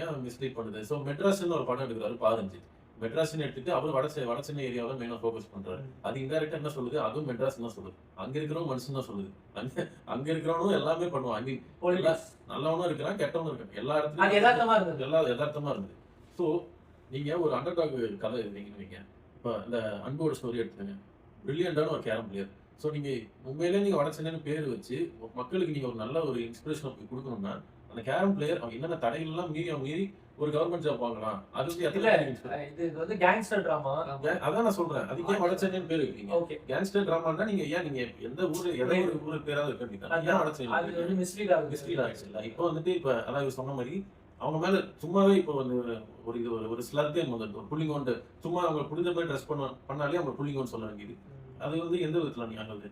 ஏன் மிஸ்லீட் பண்ணுது? ஸோ மெட்ராஸ்ன்னு ஒரு படம் எடுக்கிறாரு பாரஞ்சித். மெட்ராஸ்ன்னு எடுத்துட்டு அவர் வடசென்னை ஏரியாவை மெயினா ஃபோக்கஸ் பண்றாரு. அது இன்டைரக்டா என்ன சொல்லுது? அதுவும் மெட்ராஸ் தான் சொல்லுது. அங்க இருக்கிறவங்க மனுஷன் தான் சொல்லுது. அங்க இருக்கிறவனும் எல்லாமே பண்ணுவான். ஐ மீன் நல்லவனும் இருக்கிறான், கெட்டவனும் இருக்கான். எல்லா இடத்துலயும் எல்லாம் யதார்த்தமா இருந்தது. ஸோ நீங்க ஒரு அண்டர் டாக் கதை எழுதிங்க. இப்போ இந்த அன்போட ஸ்டோரி எடுத்துங்க. பிரில்லியண்டான ஒரு கேரம் பிளேயர். ஸோ நீங்க உண்மையிலேயே நீங்க வடசென்னைன்னு பேர் வச்சு மக்களுக்கு நீங்க ஒரு நல்ல ஒரு இன்ஸ்பிரேஷன் கொடுக்கணும்னா அந்த கேரம் பிளேயர் அவங்க என்னென்ன தடைகள் எல்லாம் மீறி ஒரு கவர்மெண்ட் ஜாப் வாங்கலாம். அது இது வந்து கேங்ஸ்டர் டிராமா. அதான் நான் சொல்றேன். அதுக்கே வடசென்னைன்னு பேர் வைக்கீங்க. கேங்ஸ்டர் டிராமான்னா நீங்க ஏன் நீங்க எந்த ஊரு ஊரு பேராவது இருக்க ஏன் வடசென்னை மிஸ்லீட் ஆகுது? இப்போ வந்துட்டு இப்ப அதாவது சொன்ன மாதிரி அவங்க மேல சும்மாவே இப்போ வந்து ஒரு ஸ்லர்கேம் வந்து ஒரு புள்ளிங்கோண்டு சும்மா அவங்க புரிஞ்ச மாதிரி ட்ரெஸ் பண்ணாலே அவங்க புள்ளிங்கோன்னு சொல்ல வேண்டியது. அது வந்து எந்த விதத்துல நீ ஆகுது?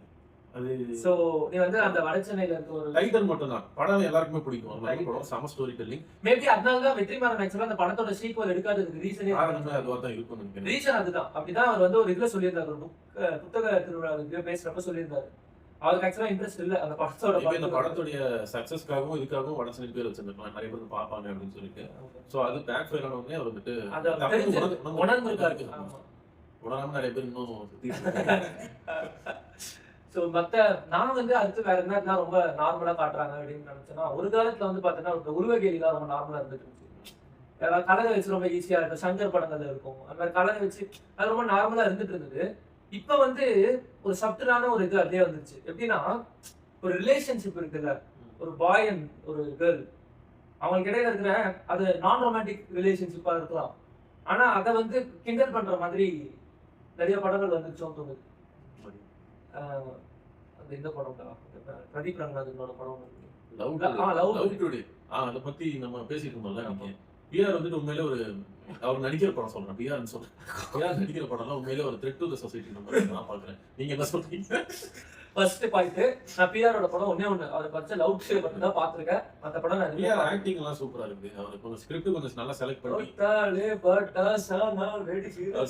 அது சோ நீ வந்து அந்த வடசென்னையில இருக்க ஒரு டைட்டில் மட்டும் தான். படம் எல்லாருக்குமே பிடிக்கும். படம் சம ஸ்டோரி டெல்லிங். மேபி அதனால தான் வெற்றிமாறன் ஆக்சுவலா அந்த படத்தோட சீக்வல் எடுக்காததுக்கு ரீசனே அதுதான் இருக்கும்னு நினைக்கிறேன். ரீசன் அதுதான். அப்படிதான் அவர் வந்து ஒரு இதுல சொல்லியிருந்தாரு, ஒரு புத்தக திருவிழாவுக்கு பேசுறப்ப சொல்லியிருந்தாரு. அவருக்கு ஆக்சுவலா இன்ட்ரெஸ்ட் இல்ல அந்த படத்தோட. இந்த படத்துடைய சக்சஸஸ்க்காகவும் இதுக்காகவும் வடசென்னை பேர் வச்சிருக்கலாம், நிறைய பேர் பாப்பாங்க அப்படின்னு சொல்லிட்டு. சோ அது பேக் ஃபயர் ஆனவங்க அவர் வந்துட்டு உணராம நிறைய பேர் இன்னும் ஸோ நான் வந்து அடுத்து வேற என்ன ரொம்ப நார்மலா காட்டுறாங்க அப்படின்னு நினைச்சேன்னா, ஒரு காலத்துல வந்து பாத்தீங்கன்னா உருவகேலிலாம் ரொம்ப நார்மலா இருந்துட்டு இருந்துச்சு. கலரை வச்சு ரொம்ப ஈஸியா இருக்கும், சங்கர் படங்கள்ல இருக்கும், அந்த மாதிரி கலரை வச்சு அது ரொம்ப நார்மலா இருந்துட்டு இருந்தது. இப்ப வந்து ஒரு சப்டலான ஒரு இது அதே வந்துருச்சு. எப்படின்னா ஒரு ரிலேஷன்ஷிப் இருக்குல்ல, ஒரு பாய் அண்ட் ஒரு கேர்ள், அவங்களுக்கு இடையில இருக்கிற அது நான் ரொமான்டிக் ரிலேஷன்ஷிப்பா இருக்கலாம், ஆனா அதை வந்து கிண்டல் பண்ற மாதிரி நிறைய படங்கள் வந்துருச்சோன்னு தோணுது. அந்த இந்த படம் பிரதீப் ரங்கநாதனோட படம் அதை பத்தி நம்ம பேசிட்டு இருந்தோம்ல. பிஆர் வந்துட்டு உண்மையிலே ஒரு அவர் நடிக்கிற படம் சொல்றேன். பிஆர்னு சொல்றேன். பிஆர் நடிக்கிற படம்லாம் உண்மையிலே ஒரு த்ரெட் டு தி சொசைட்டி நான் பாக்குறேன். நீங்க என்ன சொல்றீங்க? ஃபர்ஸ்ட் பாயிண்ட், நான் பிஆரோட படம் ஒண்ணே அவர் படிச்ச லவ் ஸ்டோரி மட்டும் தான் பாத்துருக்கேன். மத்த படம் நான் பிஆர் ஆக்டிங் எல்லாம் சூப்பரா இருக்கு. அவர் கொஞ்சம் ஸ்கிரிப்ட் கொஞ்சம் நல்லா செலக்ட் பண்ணி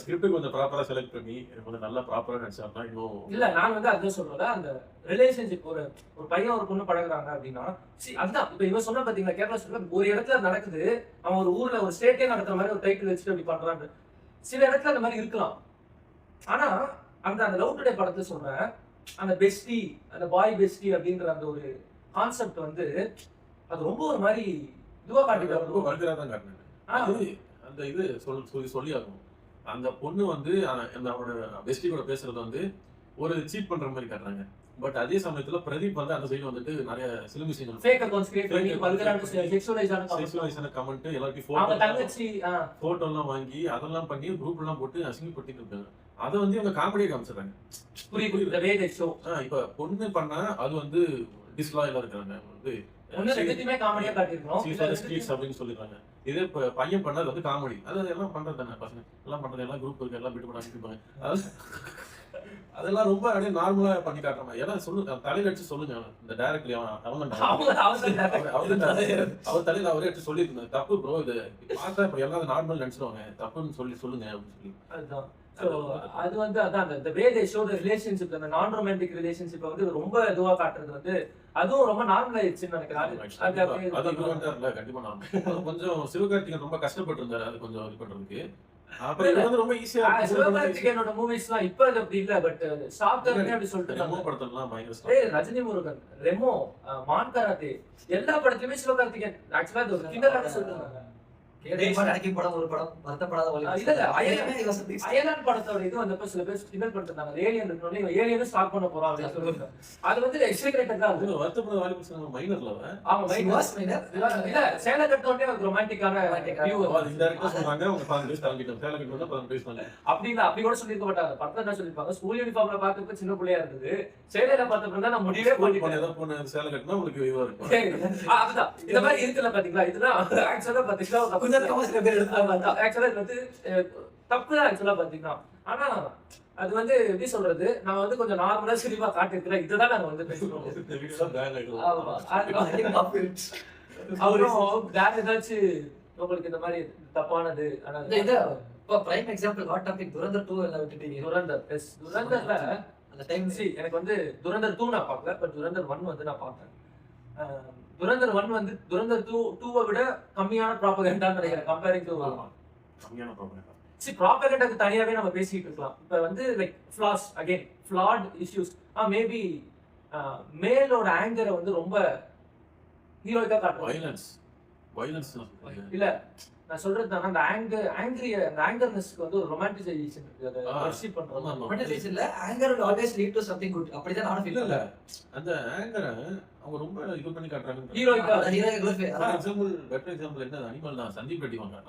ஸ்கிரிப்ட் கொஞ்சம் ப்ராப்பரா செலக்ட் பண்ணி கொஞ்சம் நல்லா ப்ராப்பரா நடிச்சாருன்னா இன்னும் இல்ல. நான் வந்து அதான் சொல்றேன், அந்த ரிலேஷன்ஷிப் ஒரு பையன் ஒரு பொண்ணு பழகுறாங்க அப்படின்னா அதுதான் இப்ப இவன் சொன்ன பாத்தீங்களா, கேரளா சொல்ல ஒரு இடத்துல நடக்குது, அவன் ஒரு ஊர்ல ஒரு ஸ்டேட்டே நடத்துற மாதிரி ஒரு டைட்டில் வச்சுட்டு அப்படி பண்றான்னு. சில இடத்துல அந்த மாதிரி இருக்கலாம். ஆனா அந்த லவ் டுடே படத்துல சொல்றேன், அந்த பெஸ்டி, அந்த பாய் பெஸ்டி அப்படின்ற அந்த ஒரு கான்செப்ட் வந்து அது ரொம்ப ஒரு மாதிரி இதுவா காட்டிட்டாங்க. ரொம்ப வல்கரா தான் காட்டினாங்க. அந்த இது சொல்லி ஆகணும். அந்த பொண்ணு வந்து அவனோட பெஸ்டி கூட பேசுறது வந்து ஒரு சீட் பண்ற மாதிரி காட்டுறாங்க. பட் அதே சமயத்துல பிரதீப் வந்து அந்த சைடு வந்துட்டு நிறைய சிலிம் விஷயங்கள் ஃபேக் அக்கவுண்ட்ஸ் கிரியேட் பண்ணி வல்கரான செக்சுவலைஸான கமெண்ட் எல்லாத்தையும் போட்டோ எல்லாம் வாங்கி அதெல்லாம் பண்ணி குரூப் எல்லாம் போட்டு அசிங்கப்படுத்திட்டு இருக்காங்க. அதை வந்து இவங்க காமெடியா காமிச்சிடுறாங்க. இப்ப பொண்ணு பண்ணா அது வந்து டிஸ்லாயலா இருக்காங்க, வந்து அப்படின்னு சொல்லிடுறாங்க. இதே பையன் பண்ணது வந்து காமெடி. அது எல்லாம் பண்றது தானே, பசங்க எல்லாம் பண்றது, எல்லாம் குரூப் இருக்கு, எல்லாம் விட்டு போட்டு அதெல்லாம் ரொம்ப அப்படியே நார்மலா பண்ணி காட்டுறாங்க. ஏன்னா சொல்லுங்க, தலையில அடிச்சு சொல்லுங்க. இந்த டைரக்டர் அவர் தலையில அவரே எடுத்து சொல்லியிருந்தாங்க, தப்பு ப்ரோ, இது பார்த்தா இப்ப எல்லாம் நார்மல் நினைச்சிருவாங்க, தப்புன்னு சொல்லுங்க அப்படின்னு சொல்லி. அதுதான் அது வந்து அதான் அந்த வே தே ஷோ தி ரிலேஷன்ஷிப், அந்த நான் ரொமான்டிக் ரிலேஷன்ஷிப் வந்து ரொம்ப இதுவா காட்டுறது வந்து அதுவும் ரொம்ப நார்மல் ஆயிடுச்சுன்னு நினைக்கிறேன். அது கண்டிப்பா நார்மல். கொஞ்சம் சிவகார்த்திகேயன் ரொம்ப கஷ்டப்பட்டு இருந்தாரு அது கொஞ்சம் இது பண்றதுக்கு. அப்புறம் இது வந்து ரொம்ப ஈஸியா சிவகார்த்திகேயனோட மூவிஸ்லாம் இப்ப அப்படி இல்ல. பட் சாப்டர்னே அப்படி சொல்லிட்டு ரெமோ படத்தெல்லாம் பயங்கர ரஜினி முருகன், ரெமோ, மான் கராத்தே எல்லா படத்துலயுமே சிவகார்த்திகேயன் ஆக்சுவலா இது ஒரு கிண்டலாக சொல்லிருந்தாங்க. அடக்கி படம் ஒரு படம் வருத்தப்படாத இல்ல அயலான் படத்தோட இது வந்தப்ப சில பேர் கிண்டல் பண்ணிருந்தாங்க ஏலியன் இருக்கணும்னு இவன் ஏலியனும் ஸ்டார்ட் பண்ண போறான் அப்படின்னு சொல்லுவாங்க. அது வந்து எக்ஸைட்டட் தான் இருக்கு. வருத்தப்படாத வாலிபன் மைனர்ல ஆமா மைனர் இல்ல சேலை கட்டோடனே ஒரு ரொமான்டிக்கான வியூ இந்த இடத்துல சொல்றாங்க அவங்க 15 வயசு தாண்டிட்டோம் சேலை கட்டோட 15 வயசு தாண்டி அப்படின்னு அப்படி கூட சொல்லிருக்க மாட்டாங்க. படத்தை என்ன சொல்லிருப்பாங்க, ஸ்கூல் யூனிஃபார்ம்ல பார்த்தப்ப சின்ன பிள்ளையா இருந்தது, சேலையில பார்த்தப்ப தான் நான் முடியவே பண்ணிட்டேன். ஏதோ போன சேலை கட்டினா உங்களுக்கு இதுவா இருக்கும். அதுதான் இந்த மாதிரி இருக்குல்ல பாத்தீங்களா, இதுதான் ஆக்சுவலா பாத்தீங்கன்னா ஆக்சுவலா இது வந்து தப்பு தான் ஆக்சுவலா பாத்தீங்கன்னா. ஆனா அது வந்து எப்படி சொல்றது, நான் வந்து கொஞ்சம் நார்மலா சினிமா காட்டிருக்கிறேன், இதுதான் நாங்க வந்து பேசுறோம். அவரும் வேற ஏதாச்சும் உங்களுக்கு இந்த மாதிரி தப்பானது prime example hot topic Dhurandhar 2 எல்லாம் விட்டுட்டீங்க. துரந்தர்ல அந்த டைம் எனக்கு வந்து துரந்தர் 2 நான் பார்க்கல, பட் துரந்தர் 1 வந்து நான் பார்த்தேன். துரந்தர் 1 வந்து துரந்தர் 2 விட கம்மியான ப்ராபகண்டான்னு நினைக்கிறேன் கம்பேரிங் டு கம்மியான ப்ராப்ளம். ப்ராபகண்டாக்கு தனியாவே நம்ம பேசிட்டு இருக்கலாம். இப்ப வந்து like flaws again flat issues maybe மேலோட ஆங்கரை வந்து ரொம்ப ஹீரோயிக்கா காட்டுவாங்க. வயலன்ஸ் இல்ல நான் சொல்றது அந்த ஆங்கர்னஸ்க்கு வந்து ஒரு ரொமான்டிசைசேஷன் இருக்கு. அத வர்ஷிப் பண்றோம். ரொமான்டிசைசேஷன் இல்ல, anchor will always lead to something good. அப்படிதான் நானும் ஃபீல் இல்ல அந்த ஆங்கரை அவங்க ரொம்ப இது பண்ணி காட்டுறாங்க. ஹீரோயிக்கா பெட்டர் எக்ஸாம்பிள் என்ன, அனிமல் தான். சந்தீப் ரெட்டி வாங்க,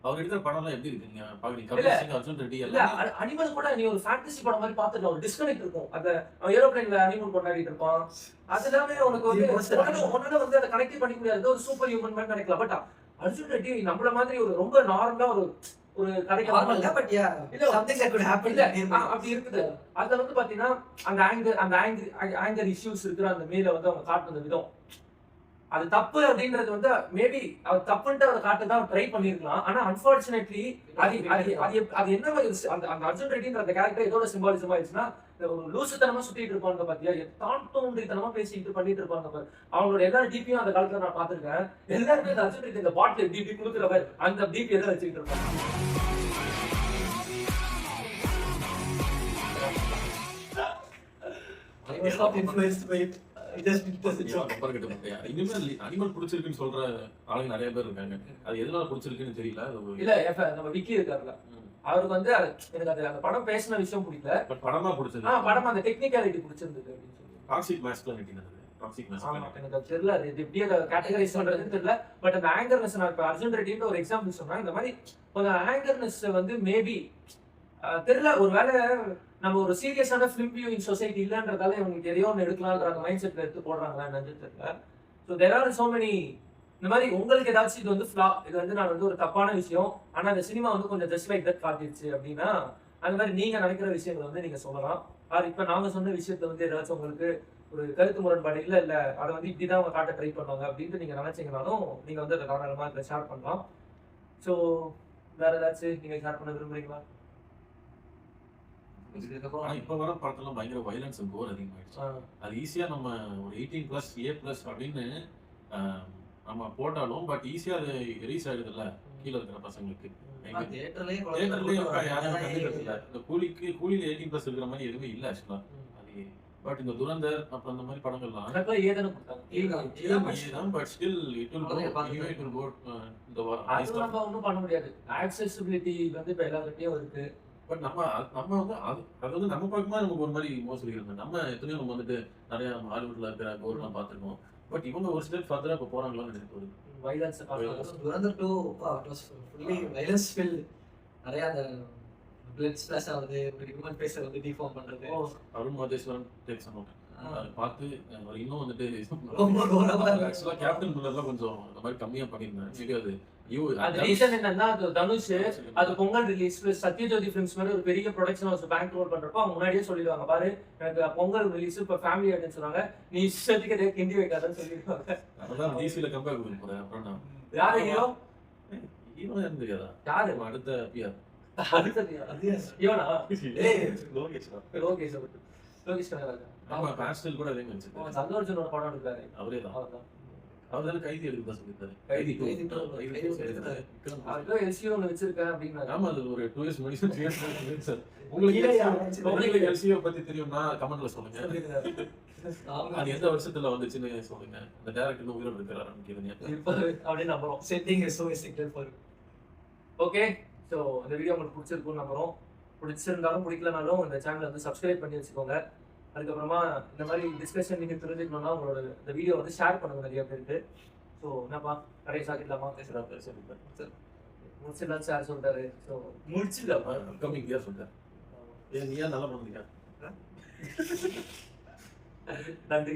அவர் எடுக்கிற படம் எல்லாம் எப்படி இருக்கு நீங்க பாக்குறீங்க? கபில் சிங், அர்ஜுன் ரெட்டி எல்லாம் அனிமல் கூட நீ ஒரு ஃபேண்டசி படம் மாதிரி பாத்துக்கலாம். ஒரு டிஸ்கனெக்ட் இருக்கும். அந்த ஏரோப்ளேன்ல அனிமல் கொண்டாடிட்டு இருப்பான், அதெல்லாமே உனக்கு வந்து ஒன்னு வந்து அதை கனெக்ட் பண்ணிக்க முடியாது. ஒரு சூப்பர் ஹியூமன் மாதிரி நினைக்கலாம். பட் அர்ஜுன் ரெட்டி நம்மள மாதிரி ஒரு ரொம்ப நார்மலா ஒரு கதைக்கு நார்மலா but yeah something that could happen அப்படி இருக்குது. அதுல வந்து பாத்தீங்கன்னா அந்த ஆங்கர் இஷ்யூஸ் இருக்கிற அந்த மேல வந்து அவங்க காட்டுன விதம் அது தப்பு அப்படின்றது வந்து மேபி அவர் தப்புன்ட்டு அவர் காட்டதான் ட்ரை பண்ணிருக்கலாம். ஆனா அன்பார்ச்சுனேட்லி அது என்ன மாதிரி அந்த அர்ஜுன் ரெட்டின்ற அந்த கேரக்டர் எதோட சிம்பாலிசம் ஆயிடுச்சுன்னா, ஒரு லூசுத்தனமா சுத்திட்டு இருப்பாங்க பாத்தியா, தாண்டோன்றித்தனமா பேசிட்டு பண்ணிட்டு இருப்பாங்க பாரு. அவங்களோட எல்லா டிபியும் அந்த காலத்துல நான் பாத்திருக்கேன். எல்லாருமே அந்த அர்ஜுன் ரெட்டி இந்த பாட்டில் டிபி கொடுக்குறவர் அந்த டிபி எதை வச்சுக்கிட்டு இருப்பாங்க. அனிமல் பிடிச்சிருக்குன்னு சொல்ற ஆளுங்க நிறைய பேர் இருக்காங்க. அது எதனால பிடிச்சிருக்குன்னு தெரியல. இல்ல நம்ம விக்கி இருக்காருல்ல, அவருக்கு வந்து எனக்கு அந்த படம் பேசின விஷயம் பிடிக்கல, பட் படமா பிடிச்சது. படம் அந்த டெக்னிக்காலிட்டி பிடிச்சிருந்தது அப்படின்னு சொல்லி. டாக்ஸிக் மாஸ்குலினிட்டி எனக்கு தெரியல அது எப்படி அதை கேட்டகரைஸ் பண்றதுன்னு தெரியல. பட் அந்த ஆங்கர்னஸ் நான் இப்ப அர்ஜுன் ரெட்டின்ற ஒரு எக்ஸாம்பிள் சொன்னா, இந்த மாதிரி கொஞ்சம் ஆங்கர்னஸ் வந்து மேபி தெரியல, ஒருவேளை நம்ம ஒரு சீரியஸான ஃபிலிம் வியூயிங் சொசைட்டி இல்லன்றதால இவங்களுக்கு எதையோ ஒன்று எடுக்கலான்ற அந்த மைண்ட் செட்ல எடுத்து போடுறாங்களா என்னன்னு தெரியல. So there are so many இந்த மாதிரி. உங்களுக்கு ஏதாச்சும் இது வந்து ஃபிளா, இது வந்து நான் வந்து ஒரு தப்பான விஷயம், ஆனா அந்த சினிமா வந்து கொஞ்சம் ஜஸ்ட் லைக் தட் காட்டிடுச்சு அப்படின்னா, அந்த மாதிரி நீங்க நினைக்கிற விஷயங்கள் வந்து நீங்க சொல்லலாம். இப்ப நாங்க சொன்ன விஷயத்த வந்து ஏதாச்சும் உங்களுக்கு ஒரு கருத்து முரண்பாடு இல்ல அதை வந்து இப்படிதான் அவங்க காட்ட ட்ரை பண்ணுவாங்க அப்படின்ட்டு நீங்க நினைச்சீங்கனாலும் நீங்க வந்து அதை தாராளமா இதில் ஷேர் பண்ணலாம். ஸோ வேற ஏதாச்சும் நீங்க ஷேர் பண்ண விரும்புறீங்களா? இப்ப வர படத்துல பயங்கர வயலன்ஸ் அண்ட் கோர் அதிகமாயிடுச்சு. அது ஈஸியா நம்ம ஒரு 18+ A+ அப்படின்னு நம்ம போட்டாலும் பட் ஈஸியா அது ரீச் ஆயிடுது இல்ல கீழே இருக்கிற பசங்களுக்கு. இந்த கூலியில 18+ இருக்கிற மாதிரி எதுவுமே இல்ல ஆக்சுவலா. அது பட் இந்த துரந்தர் அப்புறம் அந்த மாதிரி படங்கள்லாம் but still it will go இந்த ஒன்றும் பண்ண முடியாது. ஆக்சசிபிலிட்டி வந்து இப்ப எல்லாருக்கிட்டையும் இருக்கு. பட் நம்ம வந்து அது வந்து நம்ம பார்க்கும்போது நமக்கு ஒரு மாதிரி மோசடி இருந்தது. நம்ம எத்தனையோ நம்ம வந்துட்டு நிறைய ஹாலிவுட்ல இருக்கிற கோர்லாம் பார்த்துருக்கோம். பட் இவங்க ஒரு ஸ்டெப் ஃபர்தரா இப்போ போறாங்களான்னு எனக்கு தோணுது. Violence Durandhar 2 was fully violence fill. நிறைய அந்த பிளட் ஸ்பிளாஷ் ஆகுது, ஒரு ஹியூமன் ஃபேஸை வந்து டிஃபார்ம் பண்றது. அருண் மாதேஸ்வரன் டேக் சொன்னாங்க. அதை பார்த்து இன்னும் வந்துட்டு ஆக்சுவலா கேப்டன் மில்லர்லாம் கொஞ்சம் அந்த மாதிரி கம்மியா பண்ணியிருந்தேன். சரி அது ரீசன் என்னன்னா, அது தனுஷ் அது பொங்கல் ரிலீஸ் சத்யஜோதி ஃபிலிம்ஸ் மாதிரி ஒரு பெரிய ப்ரொடக்ஷன் ஹவுஸ் பேங்க் ரோல் பண்றப்போ அவங்க முன்னாடியே சொல்லிடுவாங்க, பாரு எனக்கு பொங்கல் ரிலீஸ் இப்ப ஃபேமிலி ஆயிடுன்னு சொன்னாங்க, நீ இஷ்டத்துக்கு எதை கிண்டி வைக்காதன்னு சொல்லிடுவாங்க. அதான் டிசில கம்பேர் பண்ண போறேன். அப்புறம் நான் யாரு ஹீரோ யாரும் தெரியாதா? யாரு அடுத்த பிஆர் இவனா? லோகேஷ் லோகேஷ் கனகராஜ். ஆமா, பாஸ்டல் கூட அதே மாதிரி சந்தோஷனோட படம் எடுத்தாரு. அவரே தான். அவர்தான் கைதி எடுக்க சொல்லிருக்காரு. எல்சிஓ வச்சிருக்கேன் அப்படின்னா. ஆமா, அது ஒரு 2 இயர்ஸ் முன்னாடி சார். உங்களுக்கு எல்சிஓ பத்தி தெரியும்னா கமெண்ட்ல சொல்லுங்க. அது எந்த வருஷத்துல வந்துச்சுன்னு சொல்லுங்க. அந்த டைரக்டர் உயிரோட இருக்கிறாரு அப்படின்னு நம்புறோம். Setting is so essential for okay, so இந்த வீடியோ உங்களுக்கு பிடிச்சிருக்கும்னு நம்புறோம். பிடிச்சிருந்தாலும் பிடிக்கலனாலும் இந்த சேனலை வந்து சப்ஸ்கிரைப் பண்ணி வச்சுக்கோங்க. அதுக்கப்புறமா இந்த மாதிரி டிஸ்கஷன் நீங்கள் தெரிஞ்சுக்கணும்னா உங்களோட இந்த வீடியோ வந்து ஷேர் பண்ணுங்க நிறைய பேருக்கு. ஸோ என்னப்பா கடையை சாக்கிடலாமா? சரி முடிச்சிடலாம் சார் சொல்லிட்டாரு. ஸோ முடிச்சிடலாமா? கம்மிங் இயர் சொல்லிட்டேன். ஏன் நீயா நல்லா பண்ணுறீங்க? நன்றி.